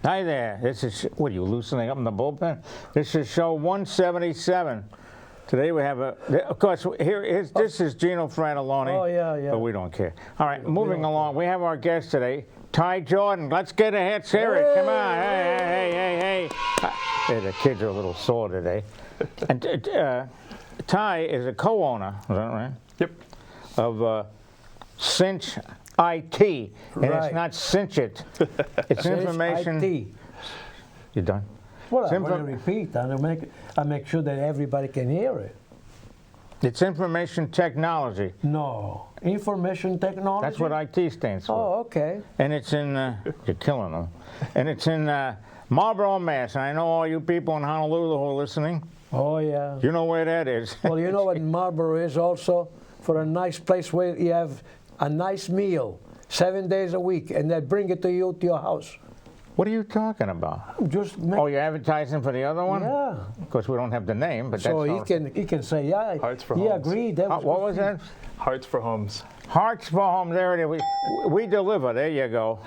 Hi there. This is, what are you, loosening up in the bullpen? This is show 177. Today we have of course, this is Gino Fratelloni. Oh, yeah. But we don't care. All right, moving along. We have our guest today, Ty Jordan. Let's get ahead, Siri. Come on. Hey. The kids are a little sore today. And Ty is a co-owner, is that right? Yep. Of Cinch IT. And it's not Cinch It. It's Cinch information. IT. You done? Well, I want to repeat, I make sure that everybody can hear it. It's information technology. No, information technology? That's what IT stands for. Oh, okay. And it's in, you're killing them. And it's in Marlboro, Mass. And I know all you people in Honolulu who are listening. Oh, yeah. You know where that is. Well, you know what Marlboro is also? For a nice place where you have a nice meal 7 days a week, and they bring it to you to your house. What are you talking about? Oh, you're advertising for the other one? Yeah. Of course, we don't have the name, but so that's he can say, yeah, Hearts for he Homes. agreed. What was that? Hearts for Homes. Hearts for Homes. There it is. We deliver. There you go.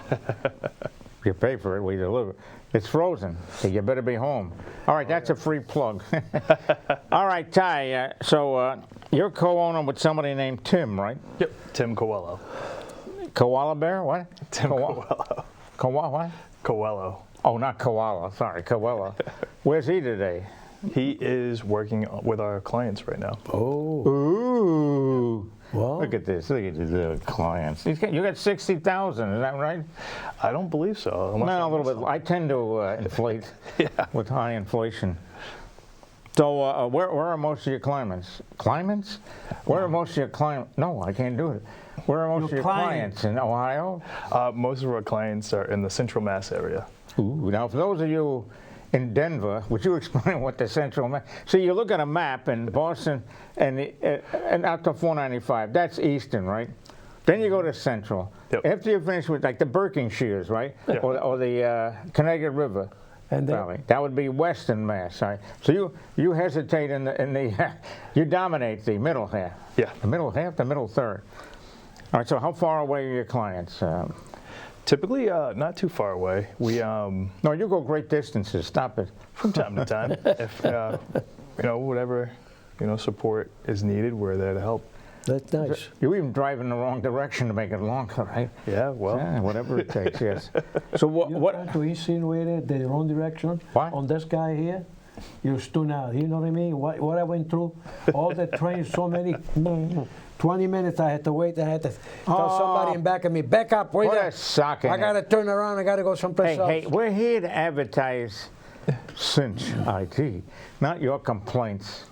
You pay for it, we deliver. It's frozen, so you better be home. All right, that's a free plug. All right, Ty, so you're co-owner with somebody named Tim, right? Yep, Tim Coelho. Koala Bear? What? Tim Coelho. What? Coelho. Oh, not koala. Sorry, Coelho. Where's he today? He is working with our clients right now. Oh. Ooh. Well, Look at this. Look at the clients. You got 60,000. Is that right? I don't believe so. No, a little bit. I tend to inflate Yeah. with high inflation. So where are most of your clients? Clients? Where are most of your clients? No, I can't do it. Where are most of your clients? In Ohio? Most of our clients are in the Central Mass area. Ooh, now, for those of you in Denver, would you explain what the Central Mass? See, you look at a map in Boston and out to 495. That's Eastern, right? Then you go to Central. Yep. After you finish with like the Berkshires, right? Yeah. Or the Connecticut River. and Valley. That would be Western Mass. Right? So you hesitate in the you dominate the middle half. Yeah. The middle half, the middle third. All right. So how far away are your clients? Typically, not too far away. We No, you go great distances. Stop it. from time to time, if whatever support is needed, we're there to help. That's nice. You even drive in the wrong direction to make it longer, right? Yeah, well, Yeah, whatever it takes. Yes. So what? Trying to insinuate it the wrong direction What? on this guy here? You stood out. You know what I mean? What I went through, all the trains, so many. 20 minutes I had to wait. I had to tell somebody in back of me, back up, wait What there. a sock in I got to it. turn around. I got to go someplace else. Hey, we're here to advertise Cinch IT, not your complaints.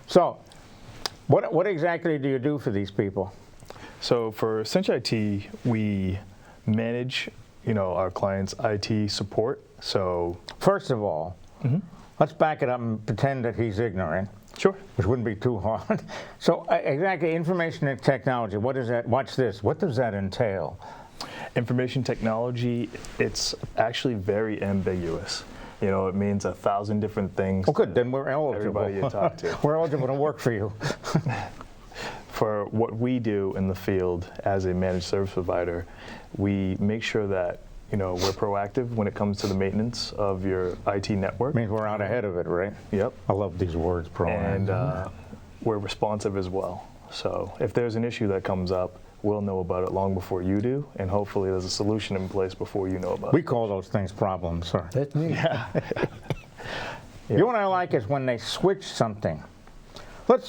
So, what exactly do you do for these people? so for Cinch IT, we manage our clients' IT support. So First of all, let's back it up and pretend that he's ignorant, sure. which wouldn't be too hard. So, exactly, information and technology. What is that? Watch this. What does that entail? Information technology, it's actually very ambiguous. It means 1,000 different things. Oh, good. Then we're eligible. Everybody you talk to. We're eligible to work for you. For what we do in the field as a managed service provider, we make sure that we're proactive when it comes to the maintenance of your IT network. Means we're out ahead of it, right? Yep. I love these words, And we're responsive as well. So if there's an issue that comes up, we'll know about it long before you do, and hopefully there's a solution in place before you know about We it. call those things problems, sir. That's me. You know what I like is when they switch something.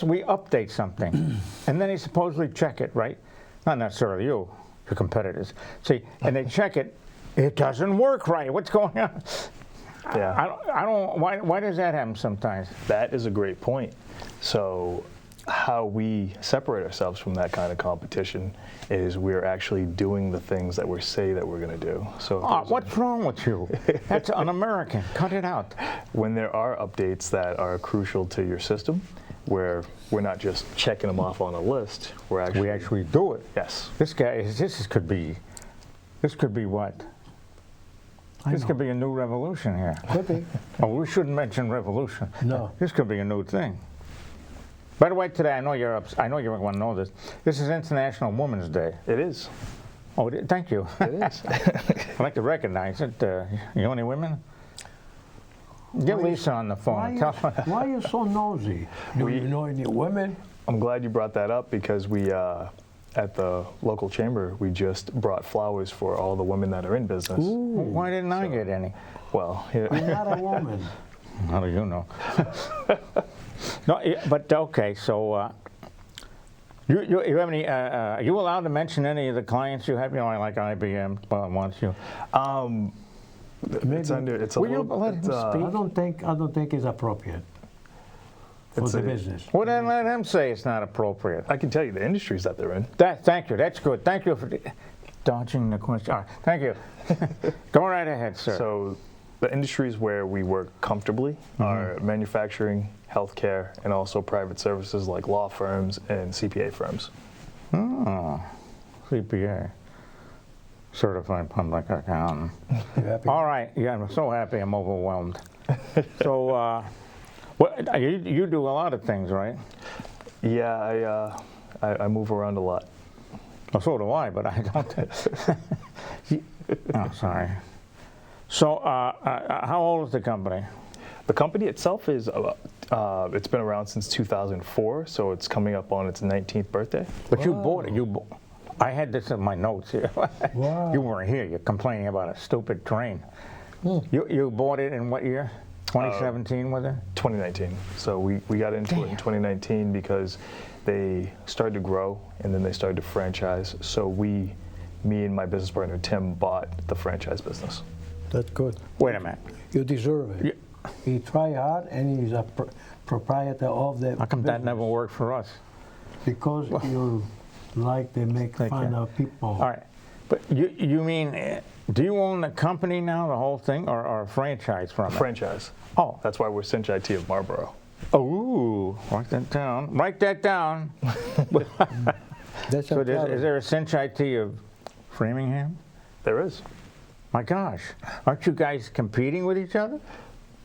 We update something, and then they supposedly check it, right? Not necessarily you, your competitors. See, and they check it, it doesn't work right. What's going on? Yeah. I don't. Why does that happen sometimes? That is a great point. So how we separate ourselves from that kind of competition is we're actually doing the things that we say that we're going to do. So What's wrong with you? That's un-American. Cut it out. when there are updates that are crucial to your system, where we're not just checking them off on a list, We actually do it. yes. This could be what? This could be a new revolution here. Could be. Oh, we shouldn't mention revolution. No. This could be a new thing. By the way, today I know you want to know this. This is International Women's Day. It is. Oh, thank you. It is. I'd like to recognize it. You only women? Get Lisa on the phone and tell her. Why are you so nosy? Do We- you know any women? I'm glad you brought that up because we, at the local chamber, we just brought flowers for all the women that are in business. Why didn't I get any? Well, You're not a woman. How do you know? No, but okay, so you have any? Are you allowed to mention any of the clients you have? You know, like IBM wants you. it's under. It's a Will you little. let him it's, speak? I don't think it's appropriate for It's the a- business. Well, then let him say it's not appropriate. I can tell you the industries that they're in. Thank you. That's good. Thank you for dodging the question. All right, thank you. Go right ahead, sir. So, the industries where we work comfortably are manufacturing, healthcare, and also private services like law firms and CPA firms. Oh, CPA, certified public accountant. You happy? All right. Yeah, I'm so happy. I'm overwhelmed. So, you do a lot of things, right? Yeah, I move around a lot. Well, so do I, but I don't. Oh, sorry. So, how old is the company? The company itself is, it's been around since 2004, so it's coming up on its 19th birthday. But you bought it. I had this in my notes here. Wow. You weren't here. You're complaining about a stupid train. You bought it in what year? 2017, was it? 2019. So we got into it in 2019 because they started to grow and then they started to franchise. So me and my business partner Tim bought the franchise business. That's good. Wait a minute. You deserve it. He tried hard, and he's a proprietor of the How come that business. never worked for us? Because you like to make Thank fun you. of people. All right. But you mean, do you own the company now, the whole thing, or a franchise from it? Franchise. Oh. That's why we're Cinch IT of Marlboro. Oh, write that down. Write that down. That's So a problem. is there a Cinch IT of Framingham? There is. My gosh. Aren't you guys competing with each other?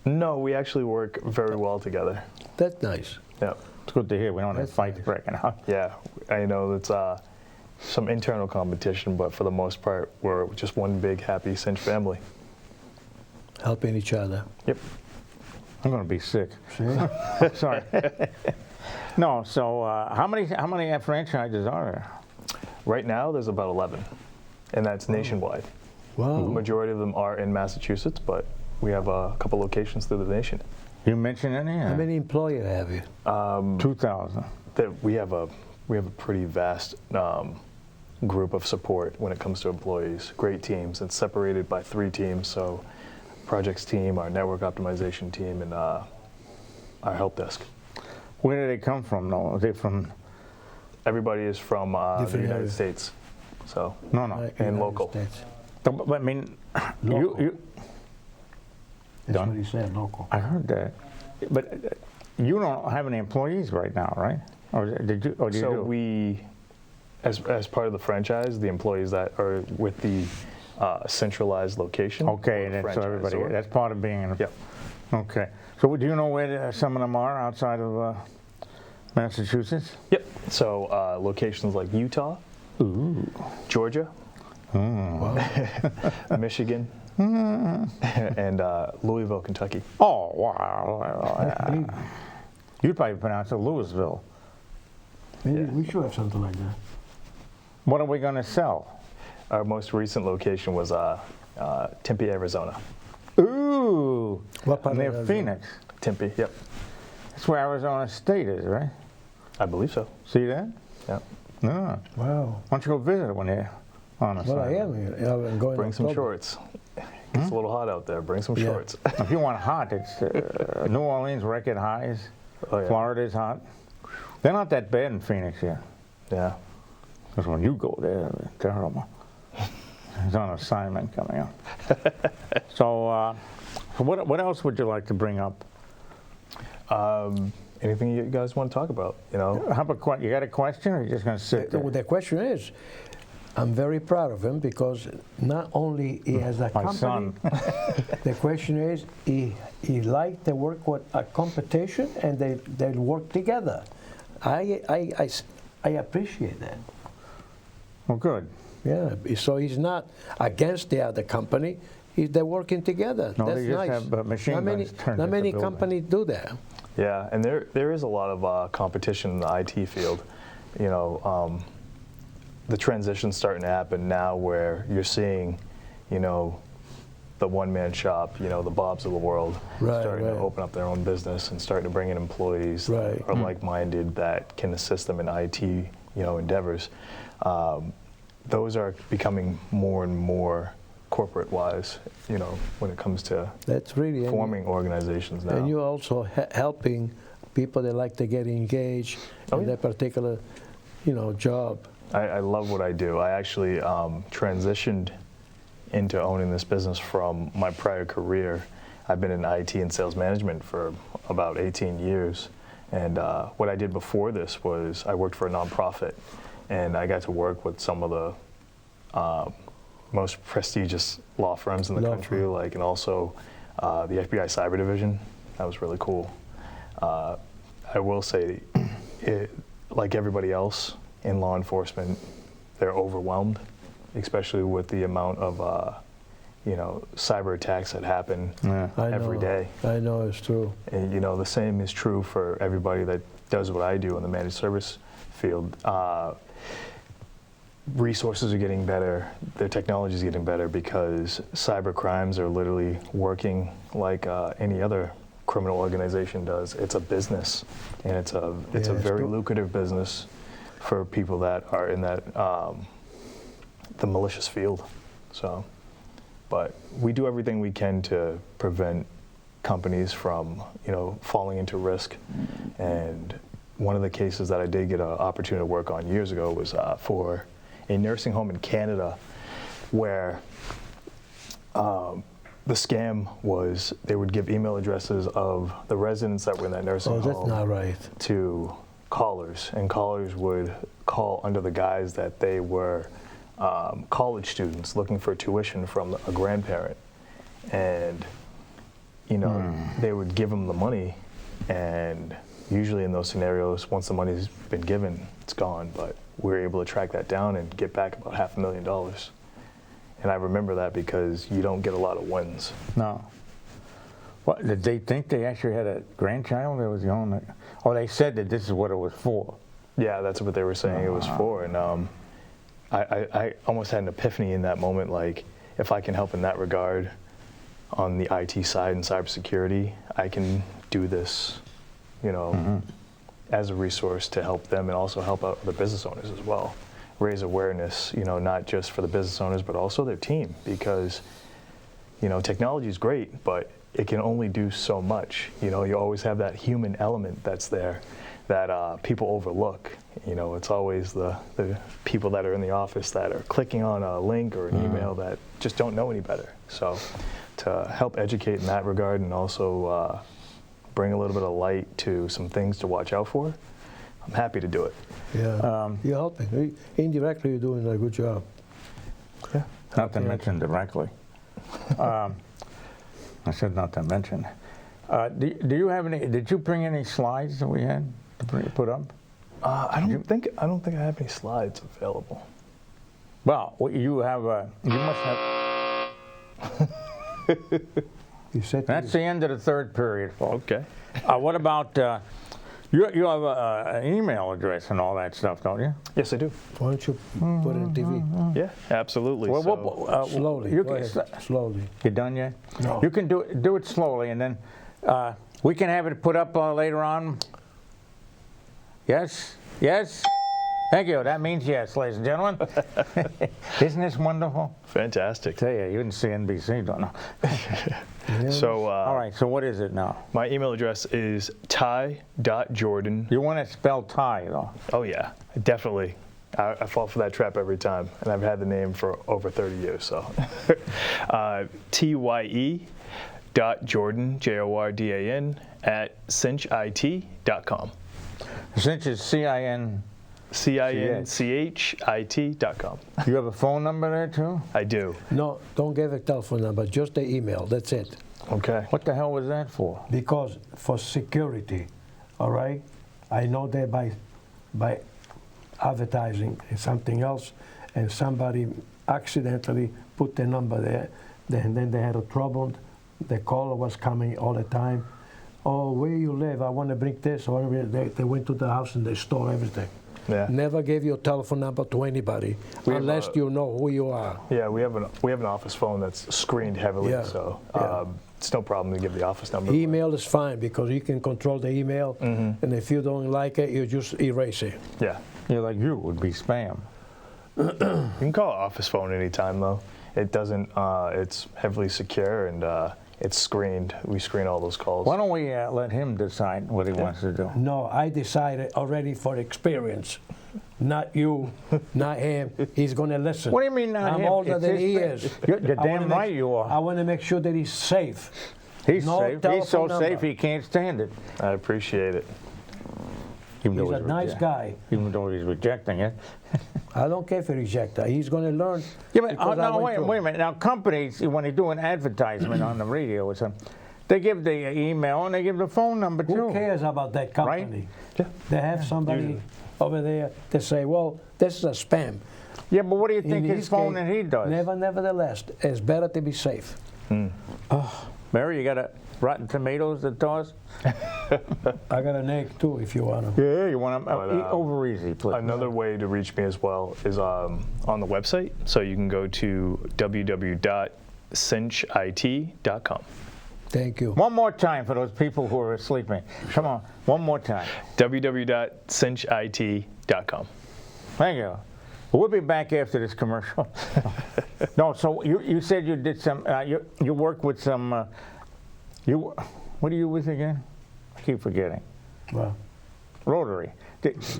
No, we actually work very well together. That's nice. Yeah. It's good to hear. We don't have That's fights nice. breaking out. Yeah, I know it's some internal competition, but for the most part, we're just one big happy Cinch family. Helping each other. Yep. I'm going to be sick. See? Sorry. No, so how many franchises are there? Right now, there's about 11, and that's nationwide. The Wow. majority of them are in Massachusetts, but we have a couple locations through the nation. You mentioned any? How many employees have you? 2,000. We have a pretty vast group of support when it comes to employees. Great teams. It's separated by 3 teams. So, projects team, our network optimization team, and our help desk. Where do they come from, though? Are they from? Everybody is from the Different United areas. States. So, No. And United local. States. But I mean, Local. you. That's Done. what he said, local. I heard that. But you don't have any employees right now, right? Or did you? Or do you So do? we, as part of the franchise, the employees that are with the centralized location. Okay, or and that's so everybody. franchisor. That's part of being. Yep. Okay. So do you know where some of them are outside of Massachusetts? Yep. So locations like Utah, Georgia, Michigan, and Louisville, Kentucky. Oh, wow. You'd probably pronounce it Louisville. Maybe we should have something like that. What are we going to sell? Our most recent location was Tempe, Arizona. Ooh. What part of Near Arizona? Phoenix. Tempe, yep. That's where Arizona State is, right? I believe so. See that? Yeah. No. Wow. Why don't you go visit it when you're on a Well, I assignment? am. I'm going Bring some October. shorts. It's a little hot out there. Bring some Yeah. shorts. If you want hot, it's New Orleans record highs. Oh, yeah. Florida's hot. They're not that bad in Phoenix yet. Yeah. Because when you go there, they're terrible. He's on assignment coming up. So what else would you like to bring up? Anything you guys want to talk about? You know. How about you got a question, or are you just going to sit there? The question is, I'm very proud of him because not only he has a My company. son. The question is, he liked to work with a competition, and they work together. I appreciate that. Well, good. Yeah, so he's not against the other company. They're working together. No, That's they just nice. have machine not many, guns turned not at the many building. companies do that. Yeah, and there is a lot of competition in the IT field. You know, the transition's starting to happen now where you're seeing, you know, the one-man shop, you know, the Bobs of the world, Right, starting to right. open up their own business and starting to bring in employees Right. that are like-minded that can assist them in IT, you know, endeavors. Those are becoming more and more corporate-wise, you know, when it comes to That's really forming organizations now. And you're also helping people that like to get engaged Oh, in yeah. that particular, you know, job. I love what I do. I actually transitioned into owning this business from my prior career. I've been in IT and sales management for about 18 years. And what I did before this was I worked for a nonprofit, and I got to work with some of the most prestigious law firms in the country, like, and also the FBI Cyber Division. That was really cool. I will say, like everybody else in law enforcement, they're overwhelmed, especially with the amount of you know, cyber attacks that happen every day. I know, it's true. And you know, the same is true for everybody that does what I do in the managed service field. Resources are getting better, their technology is getting better because cyber crimes are literally working like any other criminal organization does. It's a business, and it's a very lucrative business for people that are in that the malicious field. So, but we do everything we can to prevent companies from, you know, falling into risk. And one of the cases that I did get an opportunity to work on years ago was for a nursing home in Canada, where the scam was they would give email addresses of the residents that were in that nursing home. Oh, that's not right. To callers, and callers would call under the guise that they were college students looking for tuition from a grandparent, and you know, they would give them the money, and usually in those scenarios, once the money's been given, it's gone. But we were able to track that down and get back about $500,000. And I remember that because you don't get a lot of wins. No. What, did they think they actually had a grandchild that was going? Or they said that this is what it was for? Yeah, that's what they were saying it was for. And I almost had an epiphany in that moment, like, if I can help in that regard on the IT side and cybersecurity, I can do this, you know, as a resource to help them and also help out the business owners as well. Raise awareness, you know, not just for the business owners, but also their team, because, you know, technology is great, but it can only do so much. You know, you always have that human element that's there that people overlook. You know, it's always the people that are in the office that are clicking on a link or an email that just don't know any better. So to help educate in that regard and also bring a little bit of light to some things to watch out for, I'm happy to do it. Yeah, you're helping. Indirectly, you're doing a good job. Yeah. Not to mention directly. I said not to mention. Do you have any? Did you bring any slides that we had to put up? I don't think I have any slides available. Well, you have. You must have. You said That's the end of the third period, folks. Okay. What about? You have an email address and all that stuff, don't you? Yes, I do. why don't you put it on TV? Yeah, absolutely. Well, So- Slowly. You Go can, ahead. Slowly. you done yet? No. You can do it slowly, and then we can have it put up later on. Yes? Yes? Thank you. That means yes, ladies and gentlemen. Isn't this wonderful? Fantastic. Tell you, you didn't see NBC, don't know. So All right, so what is it now? my email address is ty.jordan. You want to spell Ty, though. Oh yeah, definitely. I fall for that trap every time, and I've had the name for over 30 years. So TYE.Jordan, JORDAN, @cinchit.com. Since it's CIN, CINCHIT.com. you have a phone number there, too? I do. No, don't give a telephone number, just the email. That's it. Okay. What the hell was that for? Because for security, all right? I know that by advertising is something else, and somebody accidentally put the number there. And then they had a trouble. The caller was coming all the time. Oh, where you live? I want to bring this. They went to the house and they stole everything. Yeah. Never gave your telephone number to anybody We have unless you know who you are. Yeah, we have an office phone that's screened heavily, Yeah, so yeah. it's no problem to give the office number. Email is fine because you can control the email, and if you don't like it, you just erase it. Yeah. Yeah, like you would be spam. You can call office phone anytime though. It doesn't. It's heavily secure and it's screened. We screen all those calls. Why don't we let him decide what he wants to do? No, I decided already for experience. Not you, not him. He's going to listen. What do you mean not I'm him? older It's than his he thing. is. You're I wanna damn make- right you are. I want to make sure that he's safe. He's No safe. He's so telephone safe number. he can't stand it. I appreciate it. Even He's though a nice guy. Even though he's rejecting it. I don't care if he rejects that. He's going to learn. Yeah, but because I now, went wait through. a minute. Now, companies, when they do an advertisement on the radio or something, they give the email and they give the phone number too. Who cares about that company? Yeah. They have somebody over there to say, well, this is a spam. Yeah, but what do you think In his phone case, and he does? Nevertheless, it's better to be safe. Mary, you got a rotten tomatoes to toss? I got an egg too, if you want them. Yeah, you want them But, eat over easy, please. Another way to reach me as well is on the website. So you can go to www.cinchit.com. Thank you. One more time for those people who are sleeping. Come on, one more time. www.cinchit.com. Thank you. We'll be back after this commercial. No, so you said you did some, you work with some, what are you with again? I keep forgetting. Well, Rotary.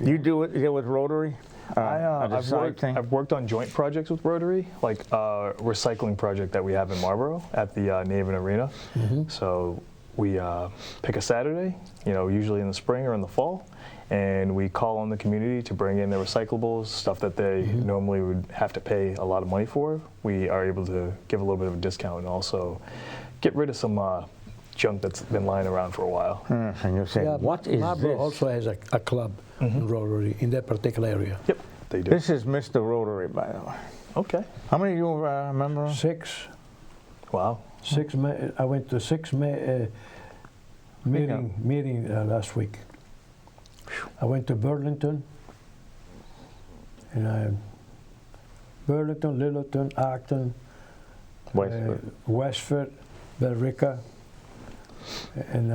You do it with Rotary? As a side thing? I've worked on joint projects with Rotary, like a recycling project that we have in Marlboro at the Naven Arena. So we pick a Saturday, usually in the spring or in the fall, and we call on the community to bring in their recyclables, stuff that they normally would have to pay a lot of money for. We are able to give a little bit of a discount and also get rid of some junk that's been lying around for a while. And you say, yeah, what is Marlboro this? also has a club in Rotary in that particular area. Yep, they do. This is Mr. Rotary, by the way. Okay. How many of you remember him? Six. Wow. I went to six meeting last week. I went to Burlington, and Burlington, Littleton, Acton, Westford, Billerica, and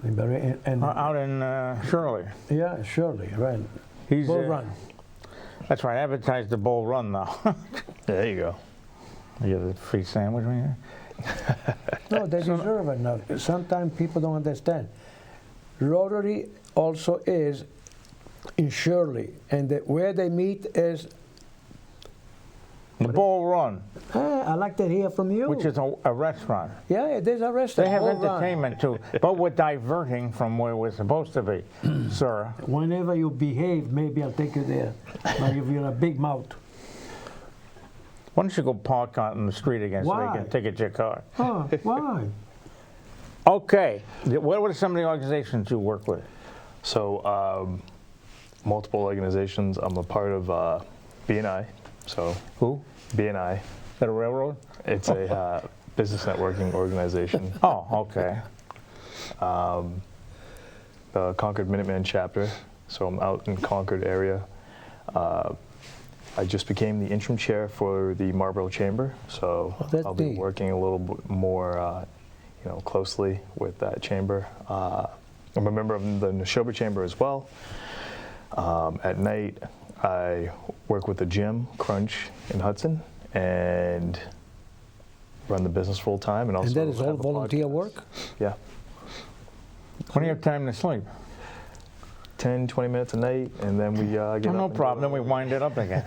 Out in Shirley. yeah, Shirley, right. He's Bull Run. That's right. Advertise the Bull Run now. There you go. You get a free sandwich when you're No, they deserve it now. Sometimes people don't understand. Rotary also is in Shirley, and where they meet is. the Bull Run, I like to hear from you. which is a restaurant. Yeah, there's a restaurant. They have Bull Run. entertainment too, but we're diverting from where we're supposed to be, sir. Whenever you behave, maybe I'll take you there. But if you're a big mouth. Why don't you go park out in the street again so Why? they can ticket your car? Oh, why? Okay. What are some of the organizations you work with? So multiple organizations. I'm a part of BNI. So Who? BNI, Is that a railroad? it's a business networking organization. Oh, okay. The Concord Minuteman chapter. So I'm out in Concord area. I just became the interim chair for the Marlboro Chamber. So that's I'll be neat. working a little bit more, closely with that chamber. I'm a member of the Neshoba Chamber as well. At night, I work with the gym, Crunch in Hudson, and run the business full time. And also And that is all have a volunteer podcast. work? Yeah. When do you have time to sleep? 10, 20 minutes a night, and then we get up. No and problem. Then go. we wind it up again.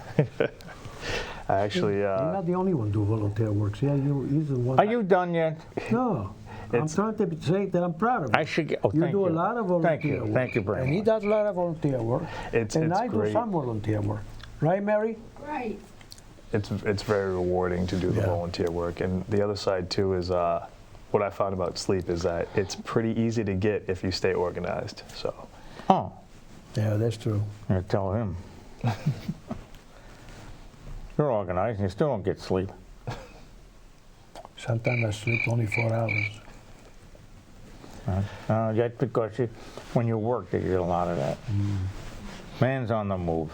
I actually, You're not the only one do volunteer work. Yeah, you're the one. Are you done yet? No. I'm trying to say that I'm proud of you. I should get. Oh, You thank do you. a lot of volunteer Thank you. work. Thank you very And he much. does a lot of volunteer work. it's And I great. do some volunteer work. Right, Mary? Right. It's very rewarding to do the Yeah. volunteer work. And the other side too is what I found about sleep is that it's pretty easy to get if you stay organized. So Oh, Yeah, that's true. I'm gonna tell him. You're organized and you still don't get sleep. Sometimes I sleep only 4 hours. That's because when you work, you get a lot of that. Man's on the move.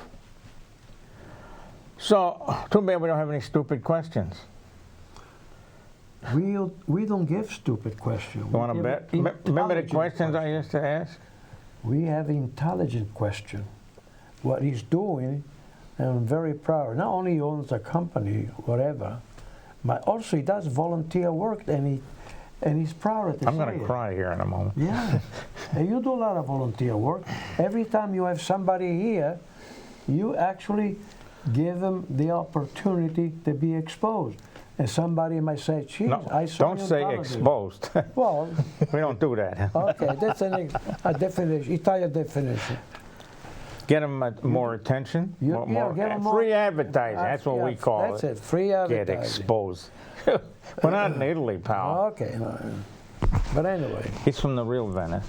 So, too bad we don't have any stupid questions. We don't give stupid questions. You want to bet? Remember the questions I used to ask? We have intelligent question. What he's doing, and I'm very proud. Not only he owns a company, whatever, but also he does volunteer work, and he's proud to I'm say going to it. cry here in a moment. Yeah, and you do a lot of volunteer work. Every time you have somebody here, you actually give them the opportunity to be exposed. And somebody might say, "Geez, No, I saw don't you on say television." exposed. Well, We don't do that. okay, that's a definition, Italian definition. Get them more attention. You- more, yeah, get 'em more- free advertising. That's what we call That's it. it, free Get advertising. exposed. We're not in Italy, pal. Okay, no. But anyway, He's from the real Venice.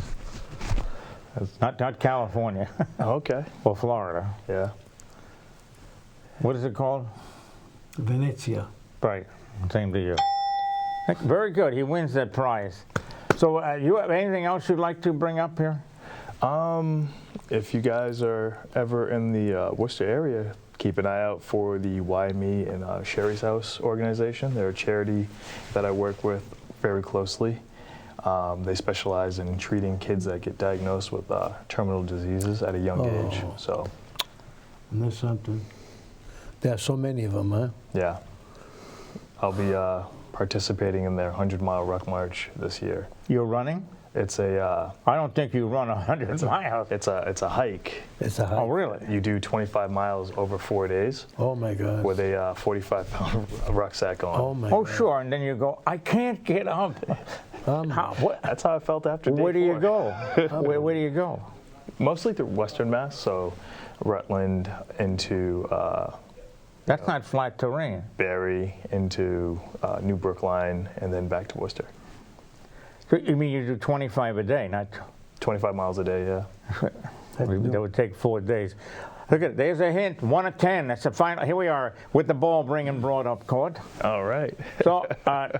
Not California Okay. or Florida. Yeah. What is it called? Venezia. Right. Same to you. Very good. He wins that prize. So you have anything else you'd like to bring up here? If you guys are ever in the Worcester area, keep an eye out for the Why Me and Sherry's House organization. They're a charity that I work with very closely. They specialize in treating kids that get diagnosed with terminal diseases at a young age. So, And that's something. There are so many of them, huh? yeah. I'll be participating in their 100-mile ruck march this year. You're running? It's a I don't think you run 100 miles. it's a hike. It's a hike. Oh, really? You do 25 miles over 4 days Oh my God. with a 45-pound rucksack on. Oh my Oh, God. sure. And then you go, I can't get up. That's how I felt after day Where do you 4. go? Where do you go? Mostly through Western Mass, so Rutland into That's not flat terrain. Barry into New Brookline, and then back to Worcester. So you mean you do 25 a day, not 25 miles a day, yeah. that would take 4 days. Look at it. There's a hint. 1 of 10. That's the final. Here we are with the ball bringing brought up court. All right. So,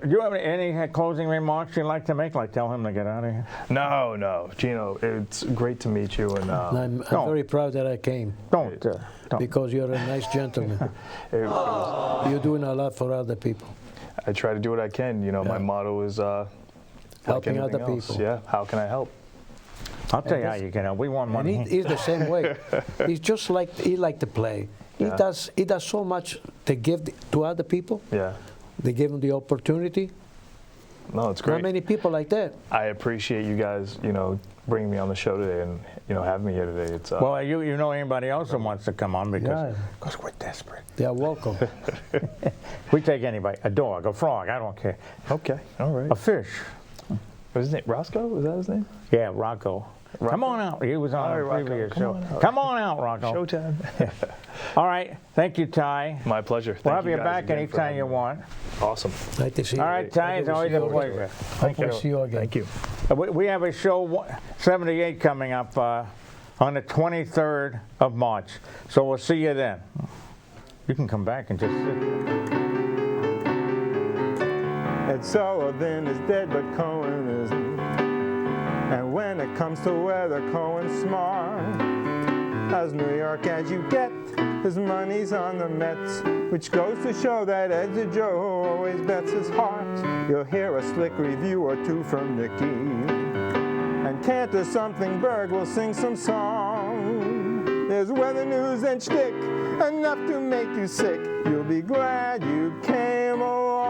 do you have any closing remarks you'd like to make? Like tell him to get out of here? No. Gino, it's great to meet you. And I'm No. very proud that I came Don't. because you're a nice gentleman. You're doing a lot for other people. I try to do what I can. You know, my motto is Helping like other anything else. people. Yeah, how can I help? I'll tell you how you can help. We want And money. he's the same way. He's just like he like to play. Yeah. He does so much to give to other people. Yeah. They give him the opportunity. No, it's Not great. many people like that. I appreciate you guys, bringing me on the show today and, having me here today. It's Well, you know anybody else that wants to come on because Yeah. we're desperate. They are welcome. We take anybody. A dog, a frog, I don't care. okay. All right. A fish. What's his name? Roscoe? Was that his name? Yeah, Rocco. Come on out. He was on All a right, Rocco, previous come show. on out. Come on out, Rocco. Showtime. All right. Thank you, Ty. My pleasure. We'll Thank have you guys back again for anytime having you me. want. Awesome. Nice to see you. All right, Ty, it's always a pleasure. Hopefully see you again. Thank you. We have a show 78 coming up on the 23rd of March. So we'll see you then. You can come back and just sit. Ed Sullivan is dead, but Cohen isn't. And when it comes to weather, Cohen's smart. As New York as you get, his money's on the Mets, which goes to show that Ed's a Joe who always bets his heart. You'll hear a slick review or two from Nicky. And Cantor Something Berg will sing some song. There's weather news and shtick, enough to make you sick. You'll be glad you came along.